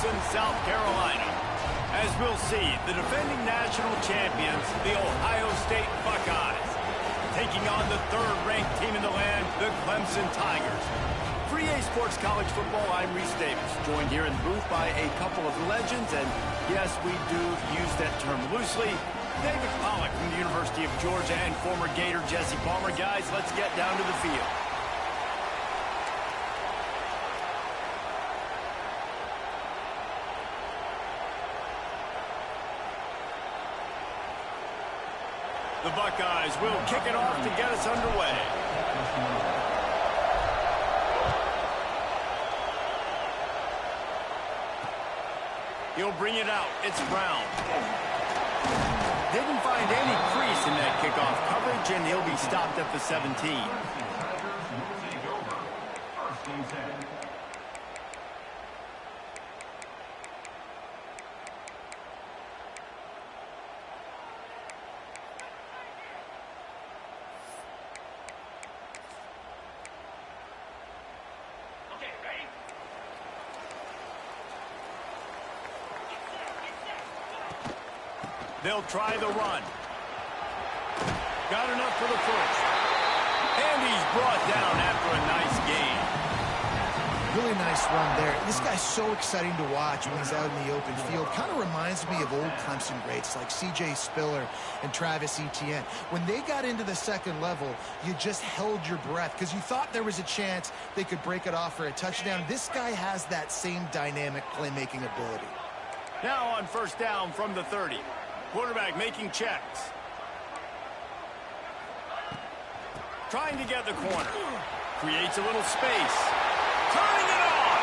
Clemson, South Carolina. As we'll see, the defending national champions, the Ohio State Buckeyes, taking on the third-ranked team in the land, the Clemson Tigers. For EA Sports College Football, I'm Reese Davis, joined here in the booth by a couple of legends, and yes, we do use that term loosely. David Pollack from the University of Georgia and former Gator Jesse Palmer. Guys, let's get down to the field. The Buckeyes will kick it off to get us underway. He'll bring it out. It's Brown. Didn't find any crease in that kickoff coverage, and he'll be stopped at the 17. They'll try the run. Got enough for the first. And he's brought down after a nice gain. Really nice run there. This guy's so exciting to watch when he's out in the open field. Kind of reminds me of old Clemson greats like C.J. Spiller and Travis Etienne. When they got into the second level, you just held your breath because you thought there was a chance they could break it off for a touchdown. This guy has that same dynamic playmaking ability. Now on first down from the 30. Quarterback making checks. Trying to get the corner. Creates a little space. Turning it on.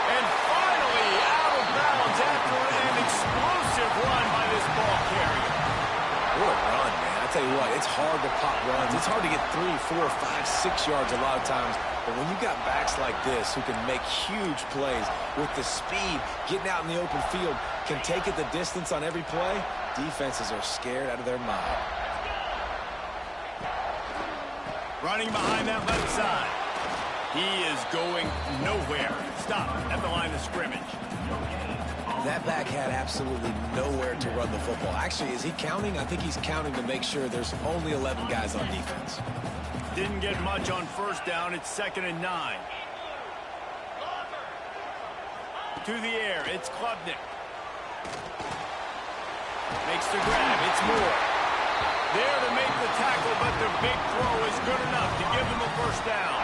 And finally out of bounds after an explosive run by this ball carrier. What a run, man. I tell you what, it's hard to pop runs. It's hard to get 3, 4, 5, 6 yards a lot of times. But when you got backs like this who can make huge plays with the speed, getting out in the open field, can take it the distance on every play, defenses are scared out of their mind. Running behind that left side. He is going nowhere. Stop at the line of scrimmage. That back had absolutely nowhere to run the football. Actually, is he counting? I think he's counting to make sure there's only 11 guys on defense. Didn't get much on first down. It's 2nd and 9. To the air. It's Klubnik. Makes the grab. It's Moore. There to make the tackle, but the big throw is good enough to give them a first down.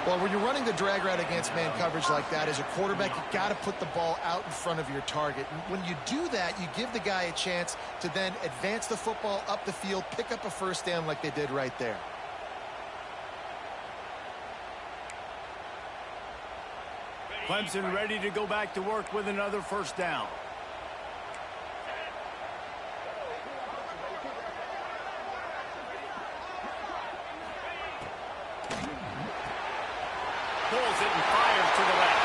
Well, when you're running the drag route against man coverage like that, as a quarterback, you got to put the ball out in front of your target. And when you do that, you give the guy a chance to then advance the football up the field, pick up a first down like they did right there. Clemson ready to go back to work with another first down. Pulls it and fires to the left.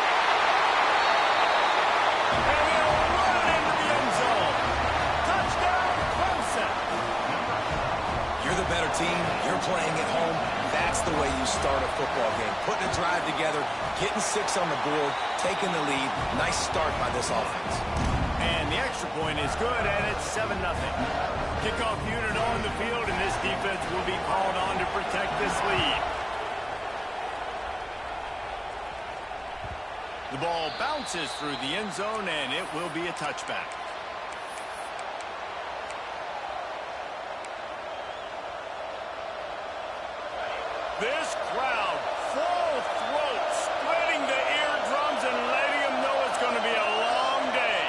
And he'll run it into the end zone. Touchdown, Clemson. You're the better team. You're playing at home. That's the way you start a football game. Putting a drive together, getting 6 on the board, taking the lead. Nice start by this offense. And the extra point is good, and it's 7-0. Kickoff unit on the field, and this defense will be called on to protect this lead. The ball bounces through the end zone, and it will be a touchback. This crowd, full throat, splitting the eardrums and letting them know it's going to be a long day.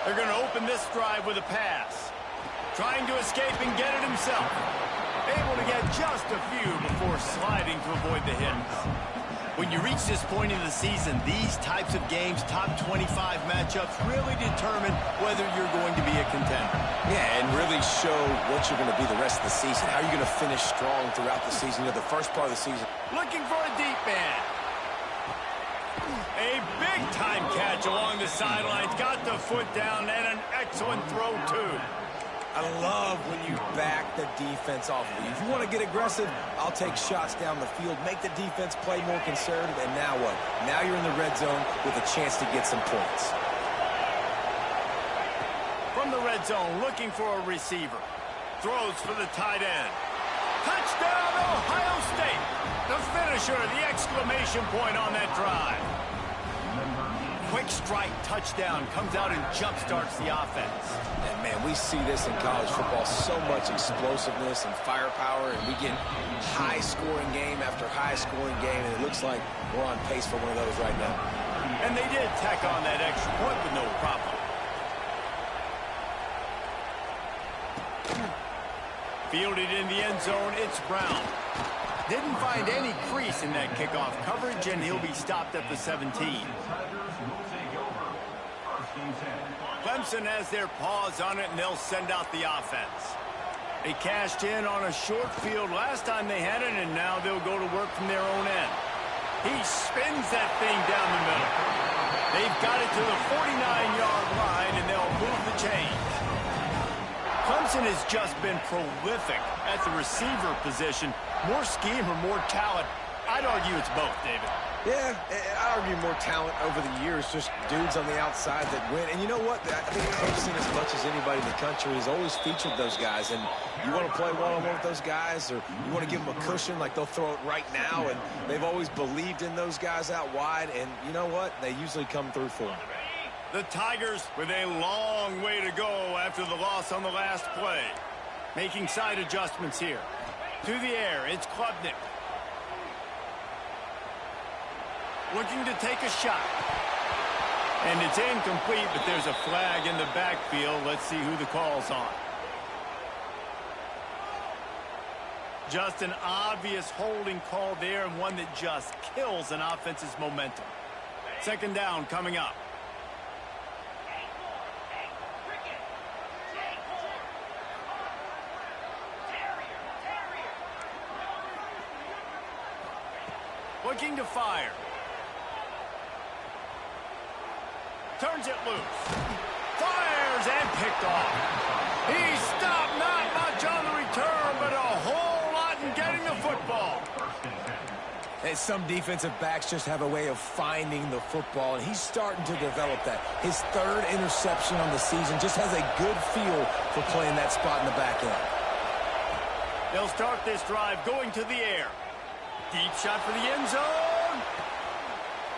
They're going to open this drive with a pass. Trying to escape and get it himself. Able to get just a few before sliding to avoid the hits. When you reach this point in the season, these types of games, top 25 matchups, really determine whether you're going to be a contender. Yeah, and really show what you're going to be the rest of the season. How are you going to finish strong throughout the season, the first part of the season? Looking for a deep man. A big-time catch along the sidelines. Got the foot down and an excellent throw, too. I love when you back the defense off of you. If you want to get aggressive, I'll take shots down the field, make the defense play more conservative, and now what? Now you're in the red zone with a chance to get some points. From the red zone, looking for a receiver. Throws for the tight end. Touchdown, Ohio State! The finisher, the exclamation point on that drive. Quick strike touchdown comes out and jump-starts the offense. And, man, we see this in college football, so much explosiveness and firepower, and we get high-scoring game after high-scoring game, and it looks like we're on pace for one of those right now. And they did tack on that extra point with no problem. Fielded in the end zone, it's Brown. Didn't find any crease in that kickoff coverage, and he'll be stopped at the 17. Clemson has their paws on it, and they'll send out the offense. They cashed in on a short field last time they had it, and now they'll go to work from their own end. He spins that thing down the middle. They've got it to the 49-yard line, and they'll move the chains. Clemson has just been prolific at the receiver position. More scheme or more talent? I'd argue it's both, David. Yeah, I argue more talent over the years, just dudes on the outside that win. And you know what? I think Clemson, as much as anybody in the country, has always featured those guys. And you want to play one-on-one with those guys, or you want to give them a cushion, like they'll throw it right now. And they've always believed in those guys out wide. And you know what? They usually come through for them. The Tigers with a long way to go after the loss on the last play. Making side adjustments here. To the air, it's Klubnik. Looking to take a shot. And it's incomplete, but there's a flag in the backfield. Let's see who the call's on. Just an obvious holding call there, and one that just kills an offense's momentum. Second down coming up. Looking to fire. Turns it loose. Fires and picked off. He stopped, not much on the return, but a whole lot in getting the football. And some defensive backs just have a way of finding the football, and he's starting to develop that. His third interception on the season, just has a good feel for playing that spot in the back end. They'll start this drive going to the air. Deep shot for the end zone.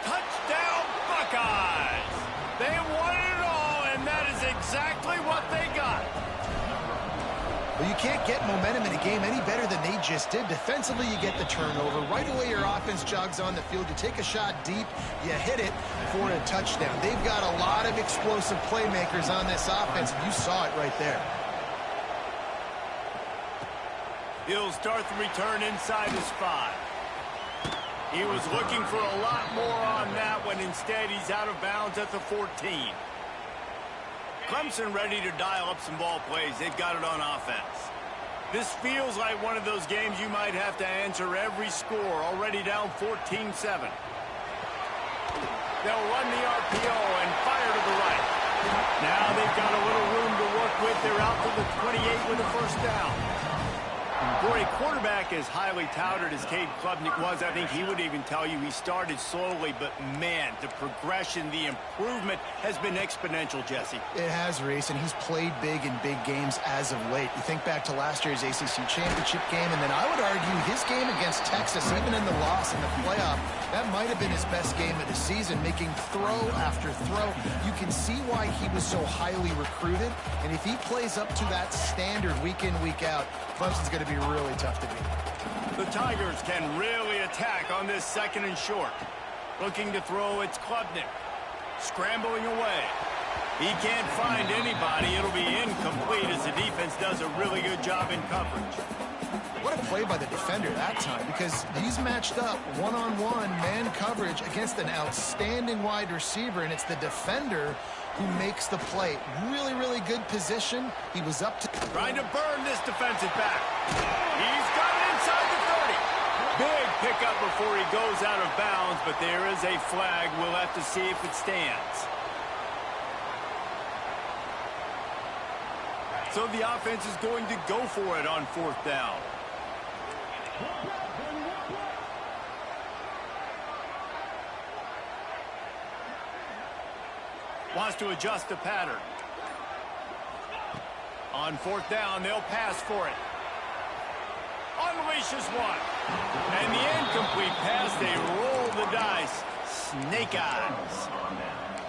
Touchdown, Buckeyes. They won it all, and that is exactly what they got. Well, you can't get momentum in a game any better than they just did. Defensively, you get the turnover. Right away, your offense jogs on the field. You take a shot deep, you hit it for a touchdown. They've got a lot of explosive playmakers on this offense, and you saw it right there. He'll start the return inside his 5. He was looking for a lot more on that one. Instead, he's out of bounds at the 14. Clemson ready to dial up some ball plays. They've got it on offense. This feels like one of those games you might have to answer every score. Already down 14-7. They'll run the RPO and fire to the right. Now they've got a little room to work with. They're out to the 28 with a first down. For a quarterback as highly touted as Cade Klubnik was, I think he would even tell you he started slowly, but man, the progression, the improvement has been exponential, Jesse. It has, Reese, and he's played big in big games as of late. You think back to last year's ACC championship game, and then I would argue his game against Texas, even in the loss in the playoff, that might have been his best game of the season, making throw after throw. You can see why he was so highly recruited, and if he plays up to that standard week in, week out, Clemson's going to be really tough to beat. The Tigers can really attack on this second and short. Looking to throw, it's Klubnik. Scrambling away. He can't find anybody. It'll be incomplete as the defense does a really good job in coverage. What a play by the defender that time, because he's matched up one-on-one man coverage against an outstanding wide receiver, and it's the defender who makes the play. Really, really good position. He was up to... Trying to burn this defensive back. He's got it inside the 30. Big pickup before he goes out of bounds, but there is a flag. We'll have to see if it stands. So the offense is going to go for it on 4th down. Wants to adjust the pattern. On 4th down, they'll pass for it. Unleashes one. And the incomplete pass, they roll the dice. Snake eyes.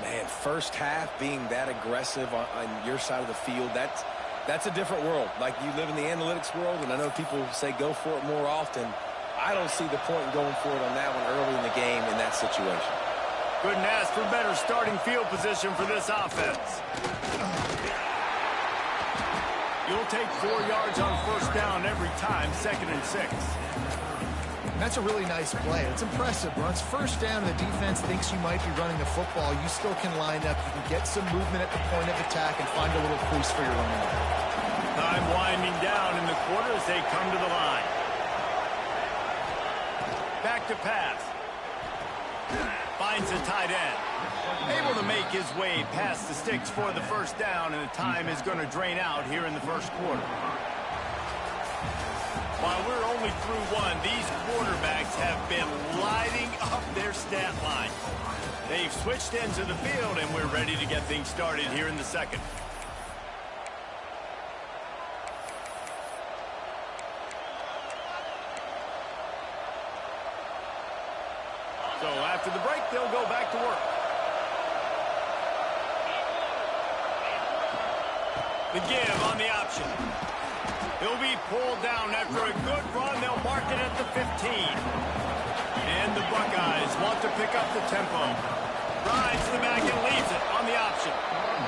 Man, first half being that aggressive on your side of the field, that's a different world. Like, you live in the analytics world, and I know people say go for it more often. I don't see the point in going for it on that one early in the game in that situation. Couldn't ask for better starting field position for this offense. You'll take 4 yards on 1st down every time, 2nd and 6. That's a really nice play. It's impressive. Once 1st down and the defense thinks you might be running the football, you still can line up. You can get some movement at the point of attack and find a little crease for your running back. Time winding down in the quarter as they come to the line. Back to pass. Finds a tight end. Able to make his way past the sticks for the 1st down, and the time is going to drain out here in the 1st quarter. While we're only through one, these quarterbacks have been lighting up their stat line. They've switched ends of the field, and we're ready to get things started here in the 2nd. So after the break, they'll go back to work. The give on the option. He'll be pulled down after a good run. They'll mark it at the 15. And the Buckeyes want to pick up the tempo. Rides to the back and leaves it on the option.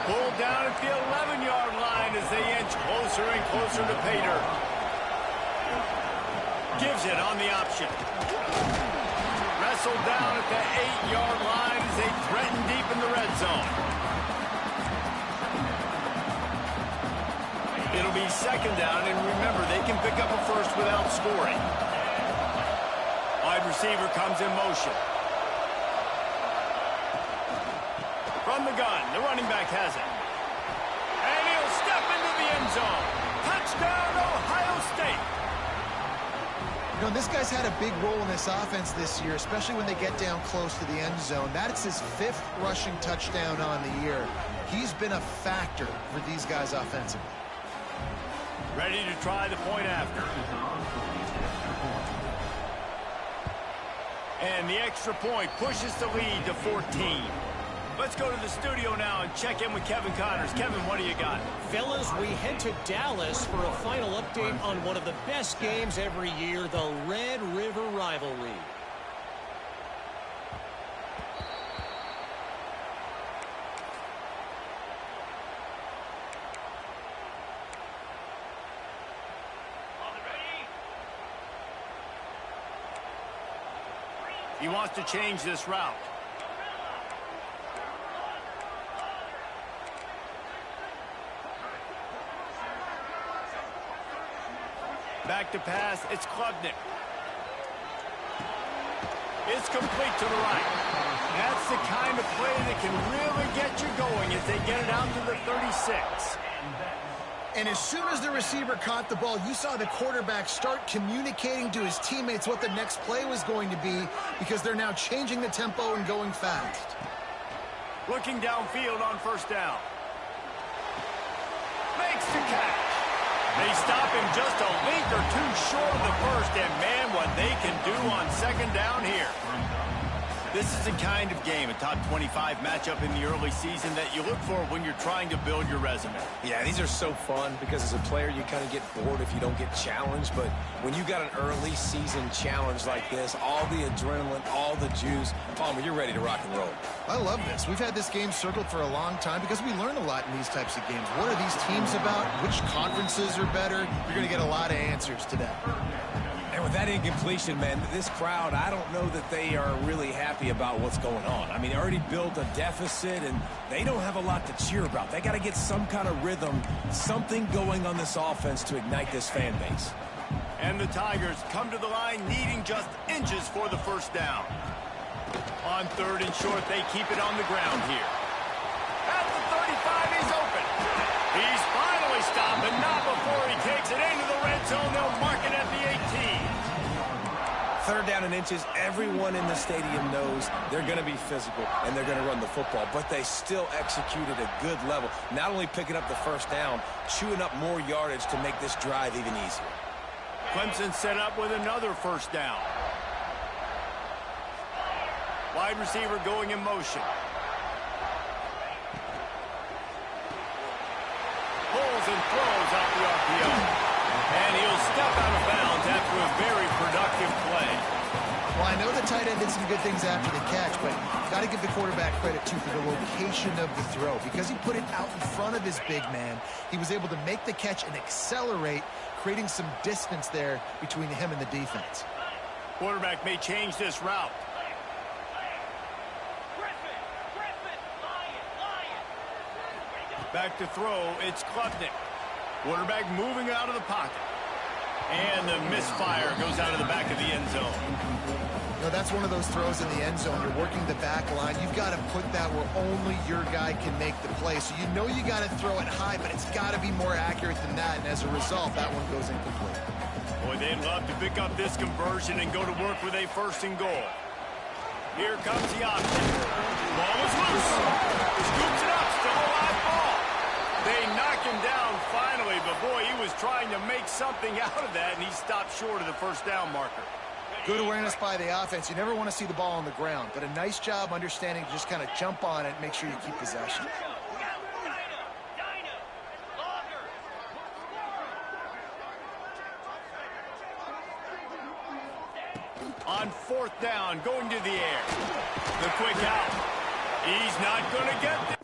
Pulled down at the 11-yard line as they inch closer and closer to pay dirt. Gives it on the option. Wrestled down at the 8-yard line as they threaten deep in the red zone. It'll be 2nd down, and remember, they can pick up a first without scoring. Wide receiver comes in motion. From the gun, the running back has it. And he'll step into the end zone. Touchdown, Ohio State. You know, this guy's had a big role in this offense this year, especially when they get down close to the end zone. That's his 5th rushing touchdown on the year. He's been a factor for these guys offensively. Ready to try the point after. And the extra point pushes the lead to 14. Let's go to the studio now and check in with Kevin Connors. Kevin, what do you got? Fellas, we head to Dallas for a final update on one of the best games every year, the Red River Rivalry. He wants to change this route. Back to pass, it's Klubnik. It's complete to the right. That's the kind of play that can really get you going as they get it out to the 36. And as soon as the receiver caught the ball, you saw the quarterback start communicating to his teammates what the next play was going to be, because they're now changing the tempo and going fast. Looking downfield on 1st down. Makes the catch. They stop him just a link or two short of the first, and man, what they can do on 2nd down here. This is the kind of game, a top 25 matchup in the early season, that you look for when you're trying to build your resume. Yeah, these are so fun because as a player, you kind of get bored if you don't get challenged. But when you got an early season challenge like this, all the adrenaline, all the juice, Palmer, you're ready to rock and roll. I love this. We've had this game circled for a long time because we learn a lot in these types of games. What are these teams about? Which conferences are better? You're going to get a lot of answers today. And with that incompletion, man, this crowd, I don't know that they are really happy about what's going on. I mean, they already built a deficit, and they don't have a lot to cheer about. They got to get some kind of rhythm, something going on this offense to ignite this fan base. And the Tigers come to the line needing just inches for the 1st down. On 3rd and short, they keep it on the ground here. At the 35, he's open. He's finally they stop, and not before he takes it into the red zone. They'll mark it at the 18. Third down and inches, everyone in the stadium knows they're going to be physical and they're going to run the football, but they still executed a good level, not only picking up the first down, chewing up more yardage to make this drive even easier. Clemson set up with another first down. Wide receiver going in motion. Pulls and throws out the RPO. And he'll step out of bounds after a very productive play. Well, I know the tight end did some good things after the catch, but got to give the quarterback credit, too, for the location of the throw. Because he put it out in front of his big man, he was able to make the catch and accelerate, creating some distance there between him and the defense. Quarterback may change this route. Back to throw, it's Klubnik. Quarterback moving out of the pocket. And the misfire goes out of the back of the end zone. You know, that's one of those throws in the end zone. You're working the back line. You've got to put that where only your guy can make the play. So you know you got to throw it high, but it's got to be more accurate than that. And as a result, that one goes incomplete. Boy, they'd love to pick up this conversion and go to work with a first and goal. Here comes the option. Ball is loose. Scoops it up. Still a live ball. They knock him down finally, but boy, he was trying to make something out of that, and he stopped short of the first down marker. Good awareness by the offense. You never want to see the ball on the ground, but a nice job understanding to just kind of jump on it and make sure you keep possession. On fourth down, going to the air. The quick out. He's not going to get this.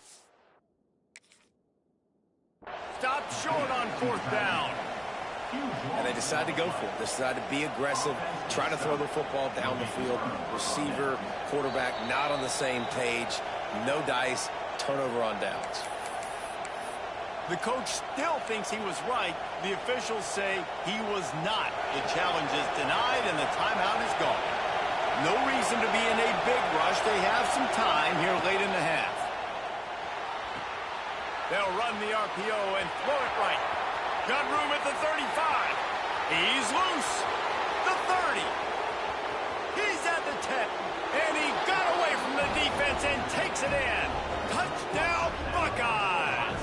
Stopped short on fourth down. And they decide to go for it. They decide to be aggressive, try to throw the football down the field. Receiver, quarterback, not on the same page. No dice, turnover on downs. The coach still thinks he was right. The officials say he was not. The challenge is denied, and the timeout is gone. No reason to be in a big rush. They have some time here late in the half. They'll run the RPO and throw it right. Got room at the 35. He's loose. The 30. He's at the 10. And he got away from the defense and takes it in. Touchdown, Buckeyes.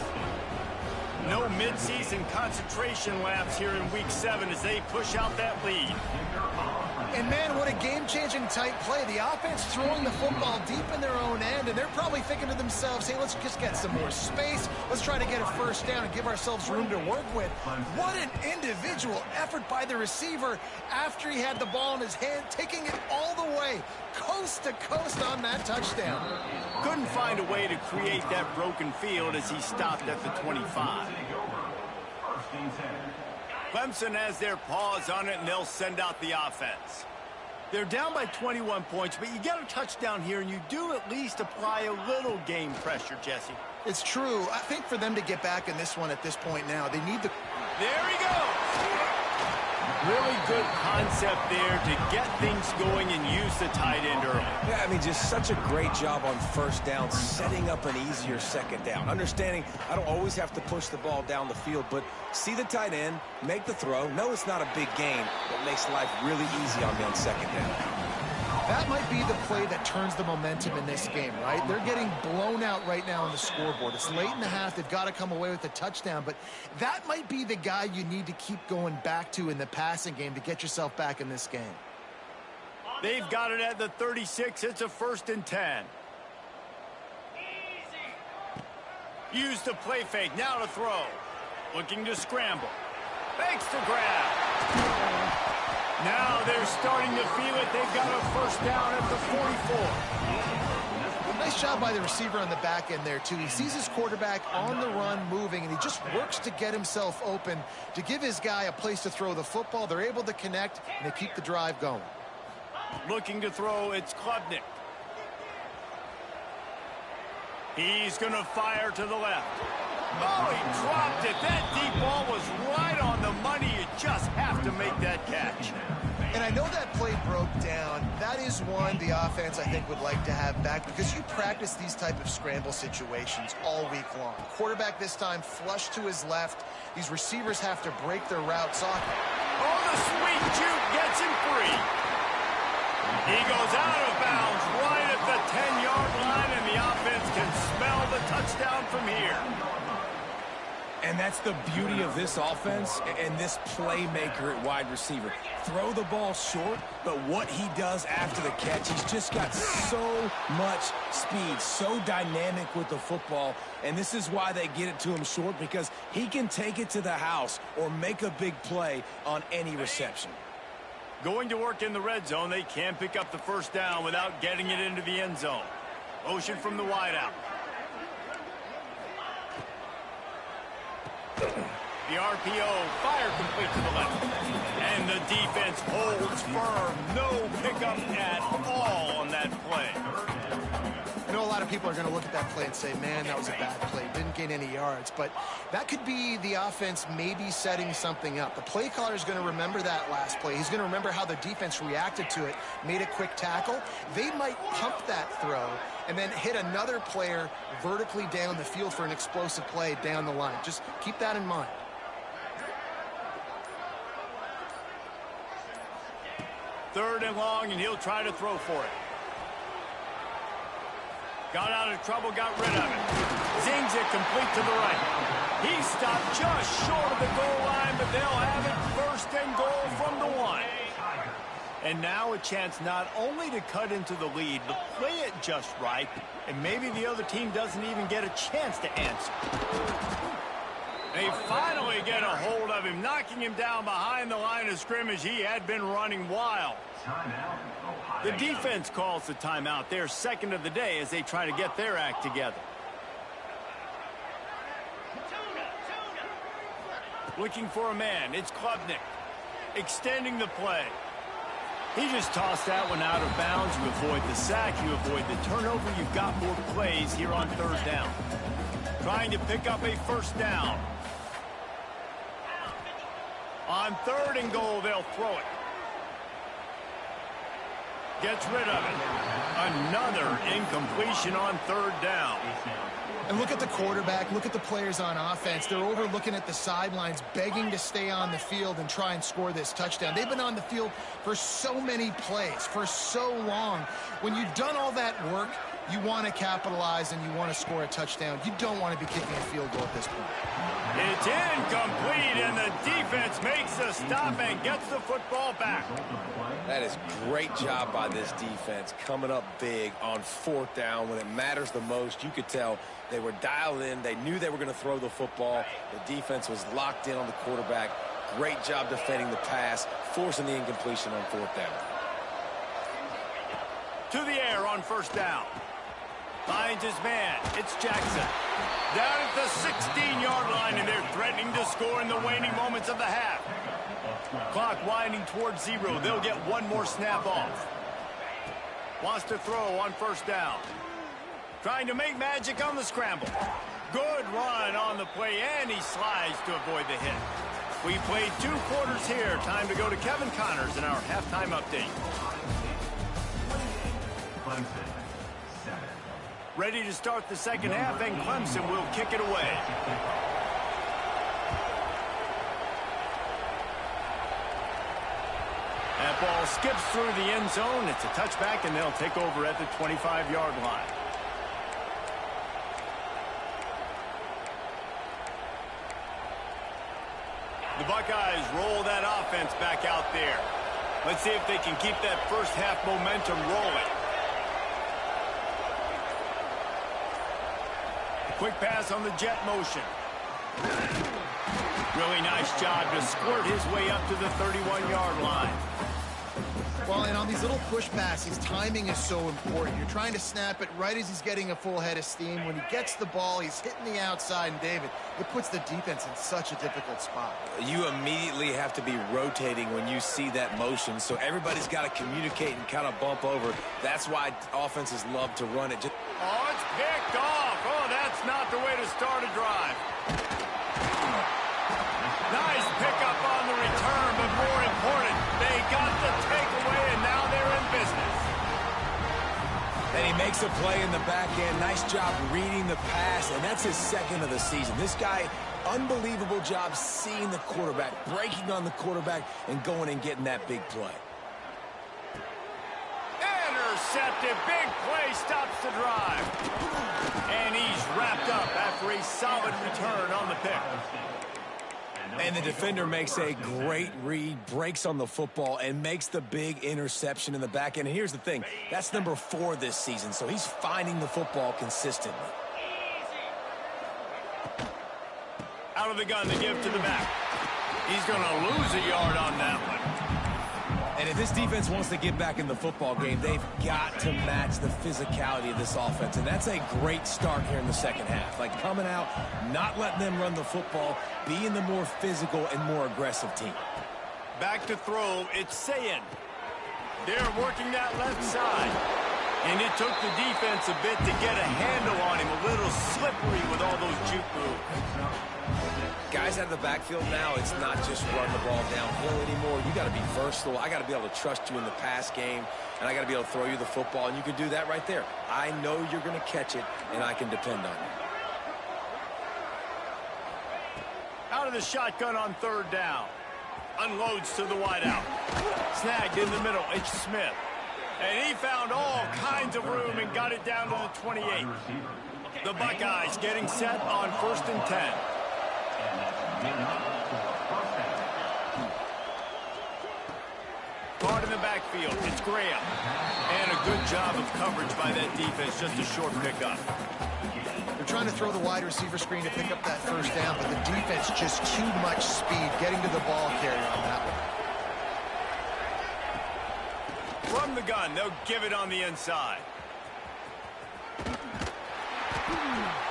No midseason concentration laps here in Week 7 as they push out that lead. And, man, what a game-changing type play. The offense throwing the football deep in their own end, and they're probably thinking to themselves, hey, let's just get some more space. Let's try to get a first down and give ourselves room to work with. What an individual effort by the receiver after he had the ball in his hand, taking it all the way, coast to coast on that touchdown. Couldn't find a way to create that broken field as he stopped at the 25. Clemson has their paws on it, and they'll send out the offense. They're down by 21 points, but you get a touchdown here, and you do at least apply a little game pressure, Jesse. It's true. I think for them to get back in this one at this point now, they need the... There he goes! Really good concept there to get things going and use the tight end early. Yeah, I mean, just such a great job on first down, setting up an easier second down. Understanding I don't always have to push the ball down the field, but see the tight end, make the throw. No, it's not a big gain, but makes life really easy on me on second down. That might be the play that turns the momentum in this game, right? They're getting blown out right now on the scoreboard. It's late in the half. They've got to come away with a touchdown, but that might be the guy you need to keep going back to in the passing game to get yourself back in this game. They've got it at the 36. It's a 1st and 10. Use the play fake. Now to throw. Looking to scramble. Fakes to grab. Now they're starting to feel it. They've got a first down at the 44. Nice job by the receiver on the back end there, too. He sees his quarterback on the run moving, and he just works to get himself open to give his guy a place to throw the football. They're able to connect, and they keep the drive going. Looking to throw, it's Klubnik. He's going to fire to the left. Oh, he dropped it. That deep ball was right on the money. You just have to make that catch. And I know that play broke down. That is one the offense, I think, would like to have back because you practice these type of scramble situations all week long. Quarterback this time flush to his left. These receivers have to break their routes off. Oh, the sweet juke gets him free. He goes out of bounds right at the 10-yard line, and the offense can smell the touchdown from here. And that's the beauty of this offense and this playmaker at wide receiver. Throw the ball short, but what he does after the catch, he's just got so much speed, so dynamic with the football. And this is why they get it to him short, because he can take it to the house or make a big play on any reception. Going to work in the red zone, they can pick up the first down without getting it into the end zone. Motion from the wideout. The RPO, fire complete to the left. And the defense holds firm. No pickup at all on that play. I know a lot of people are going to look at that play and say, man, that was a bad play. Didn't gain any yards. But that could be the offense maybe setting something up. The play caller is going to remember that last play. He's going to remember how the defense reacted to it, made a quick tackle. They might pump that throw and then hit another player vertically down the field for an explosive play down the line. Just keep that in mind. Third and long, and he'll try to throw for it. Got out of trouble, got rid of it. Zings it complete to the right. He stopped just short of the goal line, but they'll have it first and goal from the 1. And now a chance not only to cut into the lead, but play it just right, and maybe the other team doesn't even get a chance to answer. They finally get a hold of him, knocking him down behind the line of scrimmage. He had been running wild. The defense calls the timeout, their second of the day, as they try to get their act together. Looking for a man, it's Klubnik. Extending the play. He just tossed that one out of bounds. You avoid the sack, you avoid the turnover. You've got more plays here on third down. Trying to pick up a first down. On third and goal, they'll throw it. Gets rid of it. Another incompletion on third down. And look at the quarterback, look at the players on offense. They're over looking at the sidelines, begging to stay on the field and try and score this touchdown. They've been on the field for so many plays, for so long. When you've done all that work, you want to capitalize and you want to score a touchdown. You don't want to be kicking a field goal at this point. It's incomplete, and the defense makes the stop and gets the football back. That is great job by this defense, coming up big on fourth down when it matters the most. You could tell they were dialed in. They knew they were going to throw the football. The defense was locked in on the quarterback. Great job defending the pass, forcing the incompletion on fourth down. To the air on first down. Finds his man. It's Jackson. Down at the 16-yard line, and they're threatening to score in the waning moments of the half. Clock winding towards 0. They'll get one more snap off. Wants to throw on first down. Trying to make magic on the scramble. Good run on the play, and he slides to avoid the hit. We played 2 quarters here. Time to go to Kevin Connors in our halftime update. Ready to start the second half, and Clemson will kick it away. That ball skips through the end zone. It's a touchback, and they'll take over at the 25-yard line. The Buckeyes roll that offense back out there. Let's see if they can keep that first half momentum rolling. Quick pass on the jet motion. Really nice job to squirt his way up to the 31-yard line. Well, and on these little push passes, timing is so important. You're trying to snap it right as he's getting a full head of steam. When he gets the ball, he's hitting the outside, and David, it puts the defense in such a difficult spot. You immediately have to be rotating when you see that motion, so everybody's got to communicate and kind of bump over. That's why offenses love to run it. Oh, it's picked off. Oh, that's not the way to start a drive. Nice pickup on the return, but more important, they got the takeaway, and now they're in business. And he makes a play in the back end. Nice job reading the pass, and that's his second of the season. This guy, unbelievable job seeing the quarterback, breaking on the quarterback, and going and getting that big play. Intercepted. Big play stops the drive. And he's wrapped up after a solid return on the pick. And the defender makes a great read, breaks on the football, and makes the big interception in the back end. And here's the thing, that's number 4 this season, so he's finding the football consistently. Out of the gun to give to the back. He's going to lose a yard on that one. And if this defense wants to get back in the football game, they've got to match the physicality of this offense. And that's a great start here in the second half. Like coming out, not letting them run the football, being the more physical and more aggressive team. Back to throw, it's Sayin. They're working that left side. And it took the defense a bit to get a handle on him. A little slippery with all those juke moves. Guys out of the backfield now, it's not just run the ball downhill anymore. You got to be versatile. I got to be able to trust you in the pass game, and I got to be able to throw you the football, and you can do that right there. I know you're going to catch it, and I can depend on you. Out of the shotgun on third down. Unloads to the wideout. Snagged in the middle. It's Smith. And he found all kinds of room and got it down to the 28. The Buckeyes getting set on 1st and 10. Guard in the backfield. It's Graham. And a good job of coverage by that defense. Just a short pickup. They're trying to throw the wide receiver screen to pick up that first down, but the defense just too much speed getting to the ball carrier on that one. From the gun, they'll give it on the inside.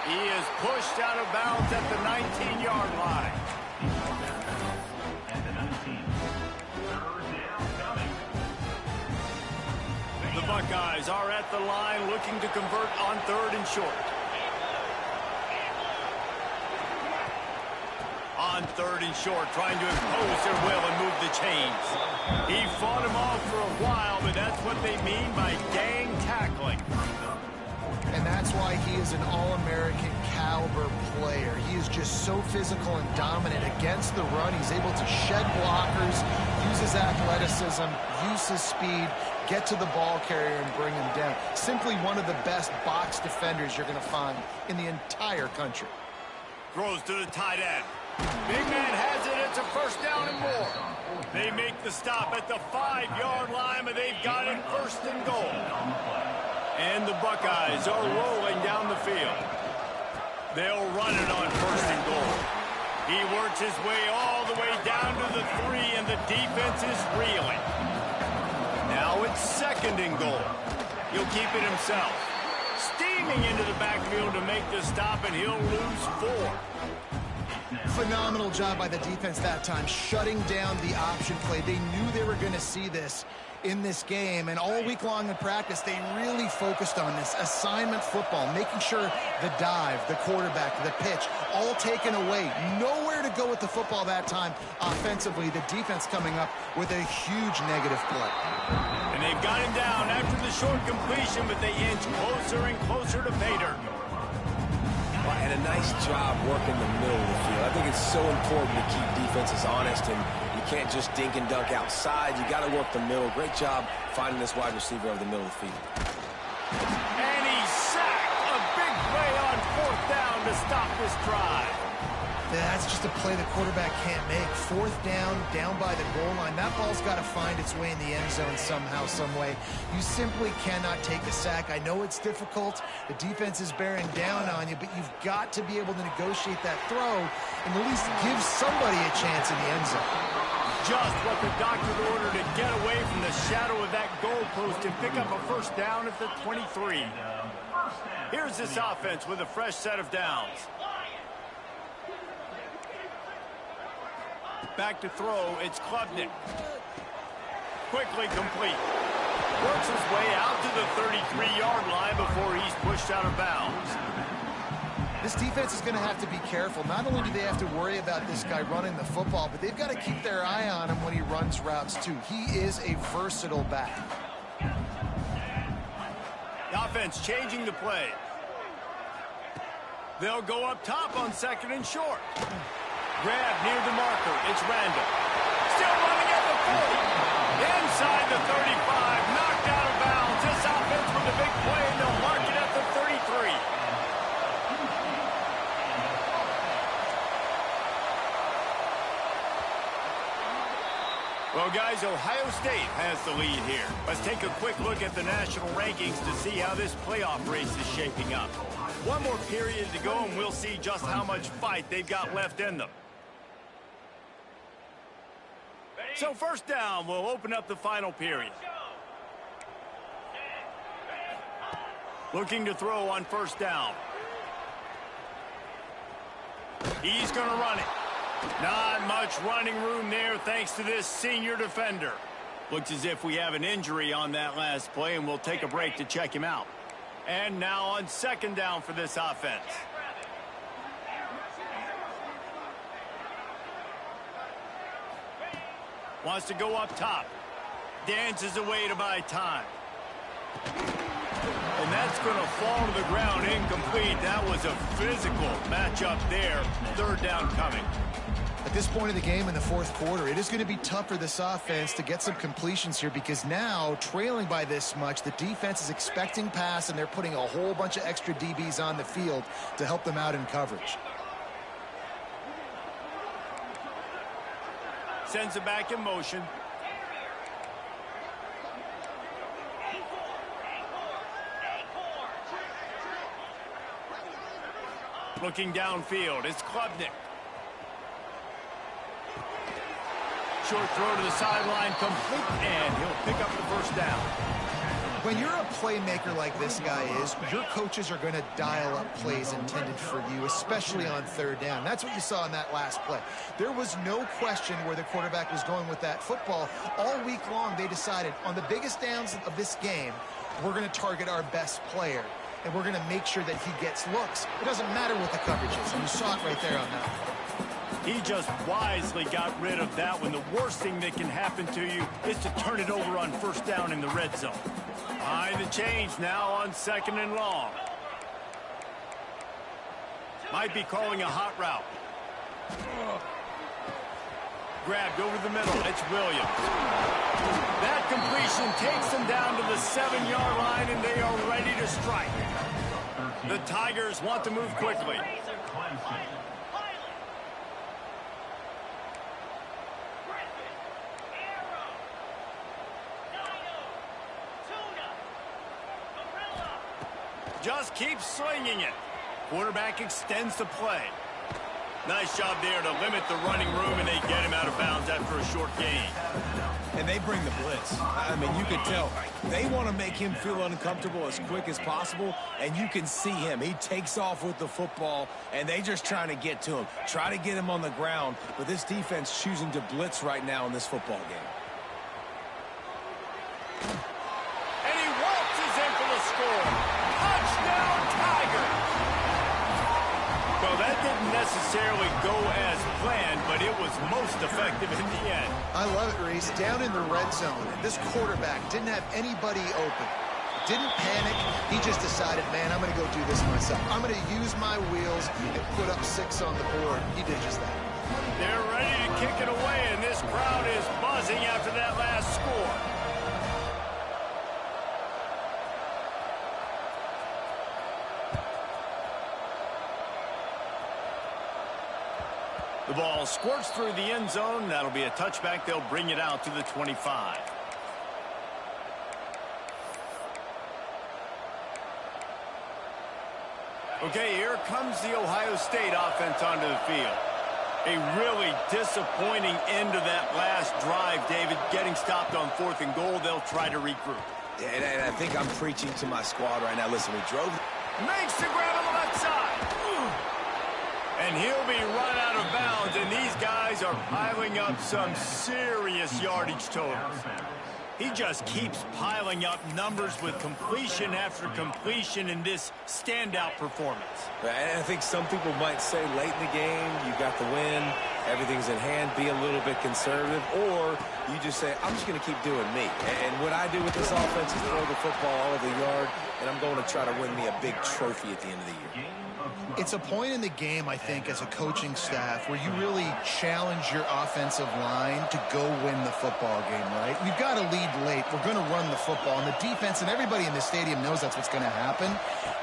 He is pushed out of bounds at the 19-yard line. The Buckeyes are at the line looking to convert on 3rd and short. On 3rd and short, trying to impose their will and move the chains. He fought him off for a while, but that's what they mean by gang tackling. And that's why he is an all-American caliber player. He is just so physical and dominant against the run. He's able to shed blockers, use his athleticism, use his speed, get to the ball carrier and bring him down. Simply one of the best box defenders you're going to find in the entire country. Throws to the tight end. Big man has it. It's a first down and more. They make the stop at the 5-yard line, but they've got it 1st and goal. And the Buckeyes are rolling down the field. They'll run it on 1st and goal. He works his way all the way down to the 3, and the defense is reeling. Now it's 2nd and goal. He'll keep it himself. Steaming into the backfield to make the stop, and he'll lose 4. Phenomenal job by the defense that time, shutting down the option play. They knew they were going to see this in this game, and all week long in practice, they really focused on this assignment football, making sure the dive, the quarterback, the pitch, all taken away. Nowhere to go with the football that time offensively. The defense coming up with a huge negative play. And they've got him down after the short completion, but they inch closer and closer to pay dirt. And a nice job working the middle of the field. I think it's so important to keep defenses honest, and you can't just dink and dunk outside. You got to work the middle. Great job finding this wide receiver over the middle of the field. And he's sacked. A big play on 4th down to stop this drive. That's just a play the quarterback can't make. 4th down, down by the goal line. That ball's got to find its way in the end zone somehow, some way. You simply cannot take a sack. I know it's difficult. The defense is bearing down on you, but you've got to be able to negotiate that throw and at least give somebody a chance in the end zone. Just what the doctor ordered to get away from the shadow of that goalpost and pick up a 1st down at the 23. Here's this offense with a fresh set of downs. Back to throw, it's Klubnik. Quickly complete. Works his way out to the 33-yard line before he's pushed out of bounds. This defense is going to have to be careful. Not only do they have to worry about this guy running the football, but they've got to keep their eye on him when he runs routes too. He is a versatile back. The offense changing the play. They'll go up top on 2nd and short. Grab near the marker. It's Randall. Still running at the 40. Inside the 35. Knocked out of bounds. This offense with a big play, and they'll mark it at the 33. Well, guys, Ohio State has the lead here. Let's take a quick look at the national rankings to see how this playoff race is shaping up. One more period to go, and we'll see just how much fight they've got left in them. So first down, we'll open up the final period. Looking to throw on first down. He's going to run it. Not much running room there thanks to this senior defender. Looks as if we have an injury on that last play, and we'll take a break to check him out. And now on 2nd down for this offense. Wants to go up top. Dances away to buy time. And that's going to fall to the ground incomplete. That was a physical matchup there. 3rd down coming. At this point of the game in the 4th quarter, it is going to be tough for this offense to get some completions here because now, trailing by this much, the defense is expecting pass, and they're putting a whole bunch of extra DBs on the field to help them out in coverage. Sends it back in motion. Looking downfield, it's Klubnik. Short throw to the sideline, complete, and he'll pick up the first down. When you're a playmaker like this guy is, your coaches are going to dial up plays intended for you, especially on 3rd down. That's what you saw in that last play. There was no question where the quarterback was going with that football. All week long, they decided on the biggest downs of this game, we're going to target our best player, and we're going to make sure that he gets looks. It doesn't matter what the coverage is, and you saw it right there on that play. He just wisely got rid of that one. The worst thing that can happen to you is to turn it over on 1st down in the red zone. Behind the change now on 2nd and long. Might be calling a hot route. Grabbed over the middle. It's Williams. That completion takes them down to the 7-yard line, and they are ready to strike. The Tigers want to move quickly. Just keeps slinging it. Quarterback extends the play. Nice job there to limit the running room, and they get him out of bounds after a short gain. And they bring the blitz. I mean, you can tell. They want to make him feel uncomfortable as quick as possible, and you can see him. He takes off with the football, and they just trying to get to him. Try to get him on the ground, but this defense choosing to blitz right now in this football game. And he waltzes in for the score. Touchdown, Tigers! Well, that didn't necessarily go as planned, but it was most effective in the end. I love it, Reese. Down in the red zone, this quarterback didn't have anybody open. Didn't panic. He just decided, man, I'm going to go do this myself. I'm going to use my wheels and put up 6 on the board. He did just that. They're ready to kick it away, and this crowd is buzzing after that last score. The ball squirts through the end zone. That'll be a touchback. They'll bring it out to the 25. Okay, here comes the Ohio State offense onto the field. A really disappointing end to that last drive, David. Getting stopped on 4th and goal, they'll try to regroup. Yeah, and I think I'm preaching to my squad right now. Listen, we drove. Makes the grab on the left side. And he'll be run out of bounds, and these guys are piling up some serious yardage totals. He just keeps piling up numbers with completion after completion in this standout performance. And I think some people might say late in the game, you got the win, everything's in hand, be a little bit conservative, or you just say, I'm just going to keep doing me. And what I do with this offense is throw the football all over the yard, and I'm going to try to win me a big trophy at the end of the year. It's a point in the game, I think, as a coaching staff where you really challenge your offensive line to go win the football game, right? We've got to lead late. We're going to run the football. And the defense and everybody in the stadium knows that's what's going to happen.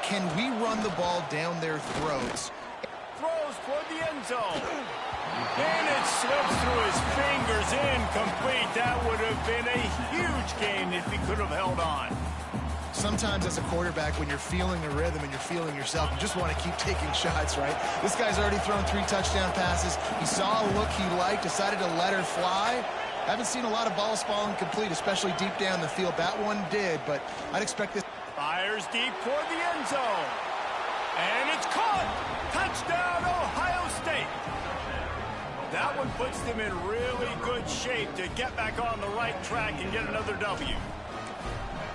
Can we run the ball down their throats? Throws toward the end zone. And it slips through his fingers, incomplete. That would have been a huge gain if he could have held on. Sometimes as a quarterback, when you're feeling the rhythm and you're feeling yourself, you just want to keep taking shots, right? This guy's already thrown 3 touchdown passes. He saw a look he liked, decided to let her fly. Haven't seen a lot of balls falling complete, especially deep down the field. That one did, but I'd expect this. Fires deep toward the end zone. And it's caught. Touchdown, Ohio State. That one puts them in really good shape to get back on the right track and get another W.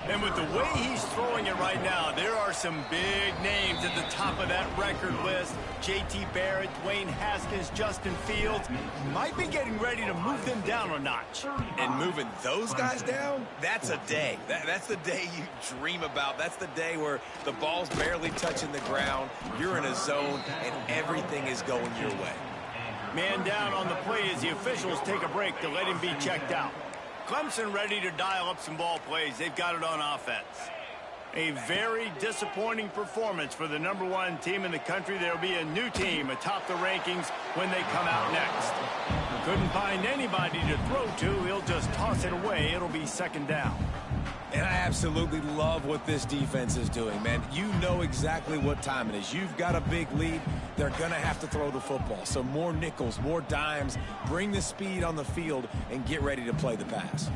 And with the way he's throwing it right now, there are some big names at the top of that record list. J.T. Barrett, Dwayne Haskins, Justin Fields might be getting ready to move them down a notch. And moving those guys down, that's a day. That's the day you dream about. That's the day where the ball's barely touching the ground, you're in a zone, and everything is going your way. Man down on the play as the officials take a break to let him be checked out. Clemson ready to dial up some ball plays. They've got it on offense. A very disappointing performance for the #1 team in the country. There'll be a new team atop the rankings when they come out next. Couldn't find anybody to throw to. He'll just toss it away. It'll be second down. And I absolutely love what this defense is doing, man. You know exactly what time it is. You've got a big lead. They're going to have to throw the football. So more nickels, more dimes, bring the speed on the field, and get ready to play the pass.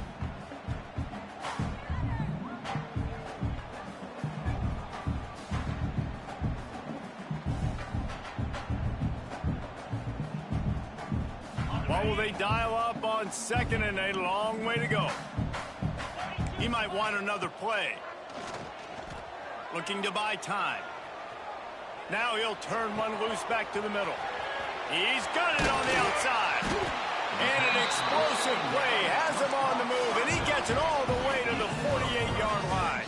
What will they dial up on 2nd and a long way to go? He might want another play. Looking to buy time. Now he'll turn one loose back to the middle. He's got it on the outside. And an explosive play has him on the move, and he gets it all the way to the 48-yard line.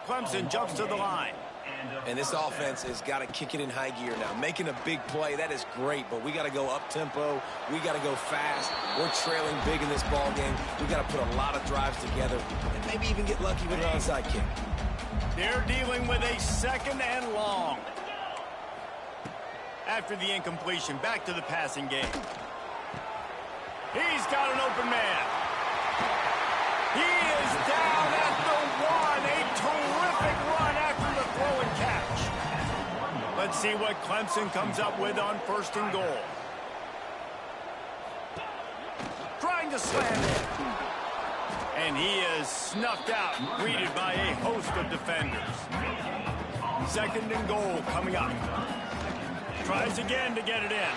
Clemson jumps to the line. And this offense has got to kick it in high gear now. Making a big play, that is great, but we got to go up-tempo. We got to go fast. We're trailing big in this ball game. We got to put a lot of drives together and maybe even get lucky with an onside kick. They're dealing with a 2nd and long. After the incompletion, back to the passing game. He's got an open man. He is down at the 1. A terrific run after the throw and catch. Let's see what Clemson comes up with on 1st and goal. Trying to slam it. And he is snuffed out, greeted by a host of defenders. 2nd and goal coming up. Tries again to get it in.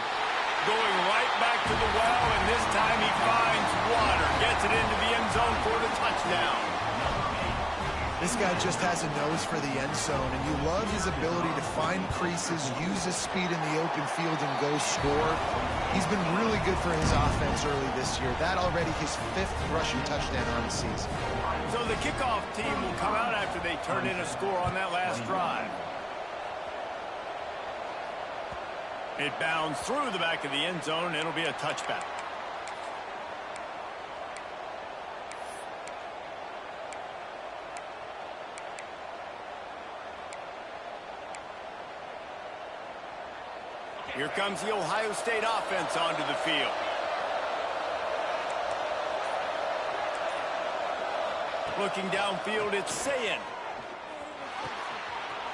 Going right back to the well, and this time he finds water. Gets it into the end zone for the touchdown. This guy just has a nose for the end zone, and you love his ability to find creases, use his speed in the open field, and go score. He's been really good for his offense early this year. That already his 5th rushing touchdown on the season. So the kickoff team will come out after they turn in a score on that last drive. It bounds through the back of the end zone. It'll be a touchback. Here comes the Ohio State offense onto the field. Looking downfield, it's Sayin.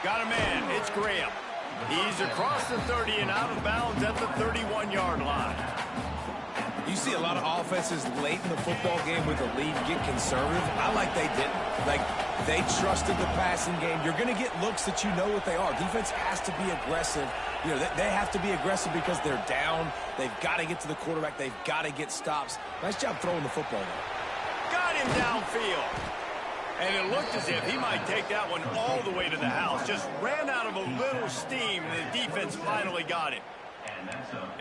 Got a man, it's Graham. He's across the 30 and out of bounds at the 31-yard line. You see a lot of offenses late in the football game with a lead get conservative. I like they didn't. Like, they trusted the passing game. You're going to get looks that you know what they are. Defense has to be aggressive. You know, they have to be aggressive because they're down. They've got to get to the quarterback. They've got to get stops. Nice job throwing the football, though. Got him downfield. And it looked as if he might take that one all the way to the house. Just ran out of a little steam, and the defense finally got him.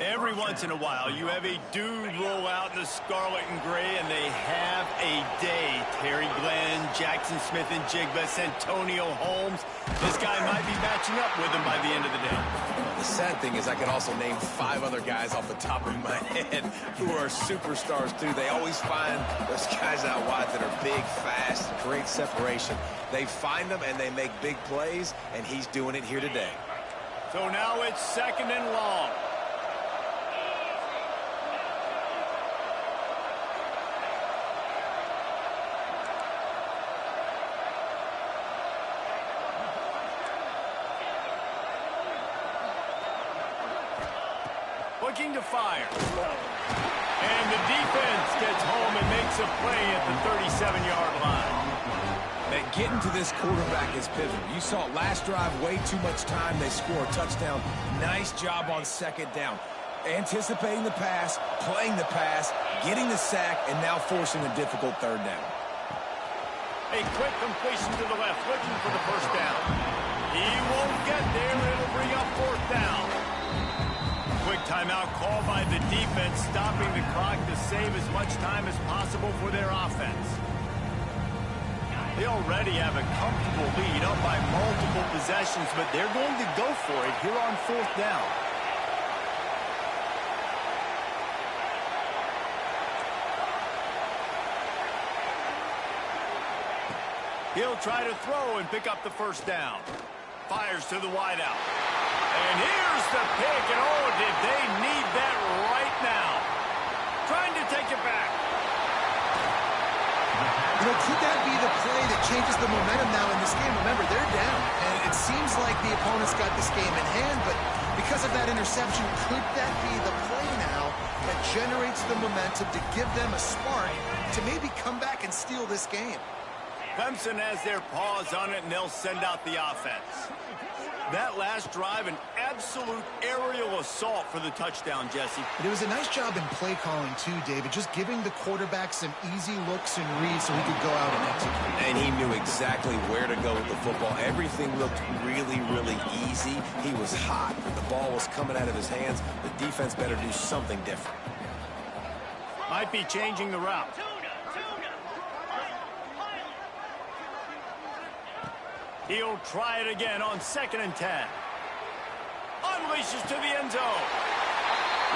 Every once in a while, you have a dude roll out in the scarlet and gray, and they have a day. Terry Glenn, Jackson Smith-Njigba, Santonio Holmes. This guy might be matching up with him by the end of the day. The sad thing is I can also name 5 other guys off the top of my head who are superstars, too. They always find those guys out wide that are big, fast, great separation. They find them, and they make big plays, and he's doing it here today. So now it's 2nd and long. Looking to fire. And the defense gets home and makes a play at the 37-yard line. Man, getting to this quarterback is pivotal. You saw it last drive, way too much time. They score a touchdown. Nice job on 2nd down. Anticipating the pass, playing the pass, getting the sack, and now forcing a difficult 3rd down. A quick completion to the left, looking for the 1st down. He won't get there. It'll bring up 4th down. Quick timeout called by the defense, stopping the clock to save as much time as possible for their offense. They already have a comfortable lead, up by multiple possessions, but they're going to go for it here on 4th down. He'll try to throw and pick up the 1st down. Fires to the wideout. And here's the pick, and oh, did they need that right now. Trying to take it back. You know, could that be the play that changes the momentum now in this game? Remember, they're down, and it seems like the opponent's got this game in hand, but because of that interception, could that be the play now that generates the momentum to give them a spark to maybe come back and steal this game? Clemson has their paws on it, and they'll send out the offense. That last drive, an absolute aerial assault for the touchdown, Jesse. But it was a nice job in play calling, too, David, just giving the quarterback some easy looks and reads so he could go out and execute. And he knew exactly where to go with the football. Everything looked really, really easy. He was hot. The ball was coming out of his hands. The defense better do something different. Might be changing the route. He'll try it again on 2nd and 10. Unleashes to the end zone.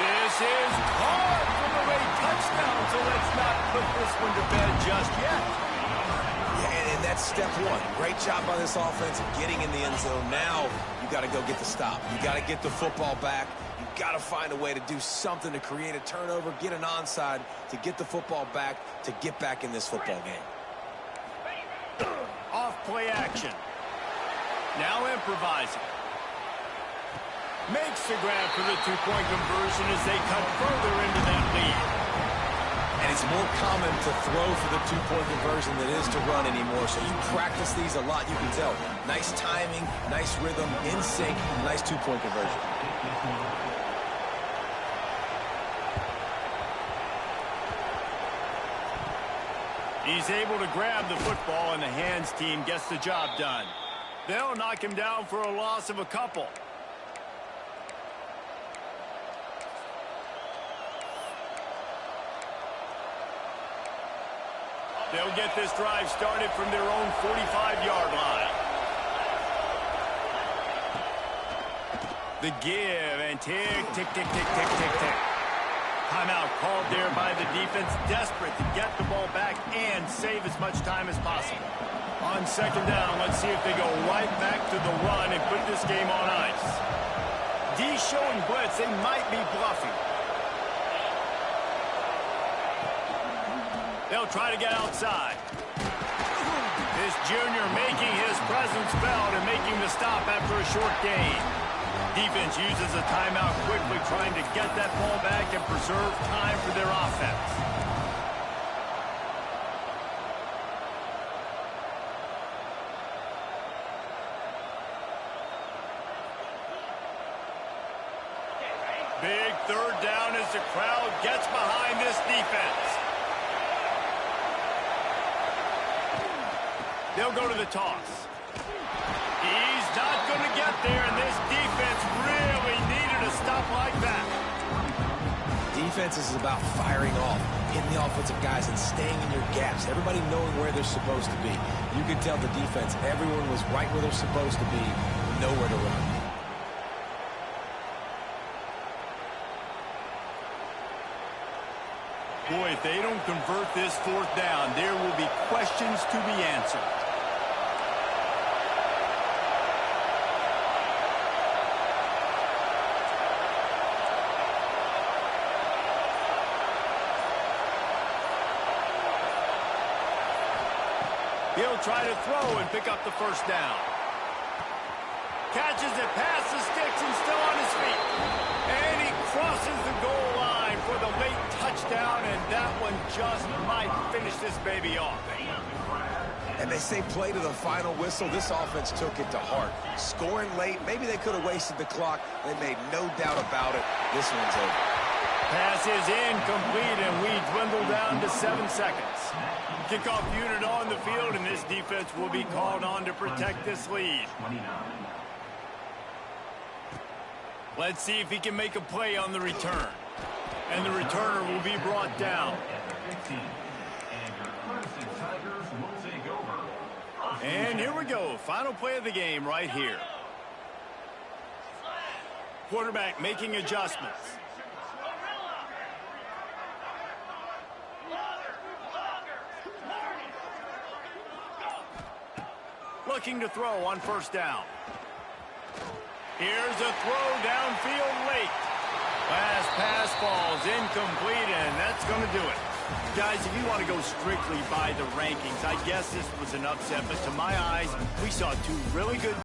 This is caught for the late touchdown, so let's not put this one to bed just yet. Yeah, and that's step 1. Great job by this offense of getting in the end zone. Now you got to go get the stop. You got to get the football back. You got to find a way to do something to create a turnover, get an onside, to get the football back, to get back in this football game. Off play action. Now improvising. Makes the grab for the 2-point conversion as they cut further into that lead. And it's more common to throw for the 2-point conversion than it is to run anymore. So you practice these a lot, you can tell. Nice timing, nice rhythm, in sync, nice 2-point conversion. He's able to grab the football, and the hands team gets the job done. They'll knock him down for a loss of a couple. They'll get this drive started from their own 45-yard line. The give and tick, tick, tick, tick, tick, tick, tick. Timeout called there by the defense, desperate to get the ball back and save as much time as possible. On 2nd down, let's see if they go right back to the run and put this game on ice. D showing blitz, they might be bluffing. They'll try to get outside. This junior making his presence felt and making the stop after a short gain. Defense uses a timeout quickly, trying to get that ball back and preserve time for their offense. Big 3rd down as the crowd gets behind this defense. They'll go to the toss. He's not going to get there, and this defense really needed a stop like that. Defense is about firing off, hitting the offensive guys, and staying in your gaps. Everybody knowing where they're supposed to be. You can tell the defense, everyone was right where they're supposed to be, nowhere to run. Boy, if they don't convert this fourth down, there will be questions to be answered. He'll try to throw and pick up the first down. Catches it past the sticks and still on his feet. And he crosses the goal line for the late touchdown, and that one just might finish this baby off. And they say play to the final whistle. This offense took it to heart. Scoring late, maybe they could have wasted the clock. They made no doubt about it. This one's over. Pass is incomplete, and we dwindle down to 7 seconds. Kickoff unit on the field, and this defense will be called on to protect this lead. Let's see if he can make a play on the return. And the returner will be brought down. And here we go. Final play of the game right here. Quarterback making adjustments. Looking to throw on first down. Here's a throw downfield late. Last pass falls incomplete, and that's going to do it. Guys, if you want to go strictly by the rankings, I guess this was an upset, but to my eyes, we saw two really good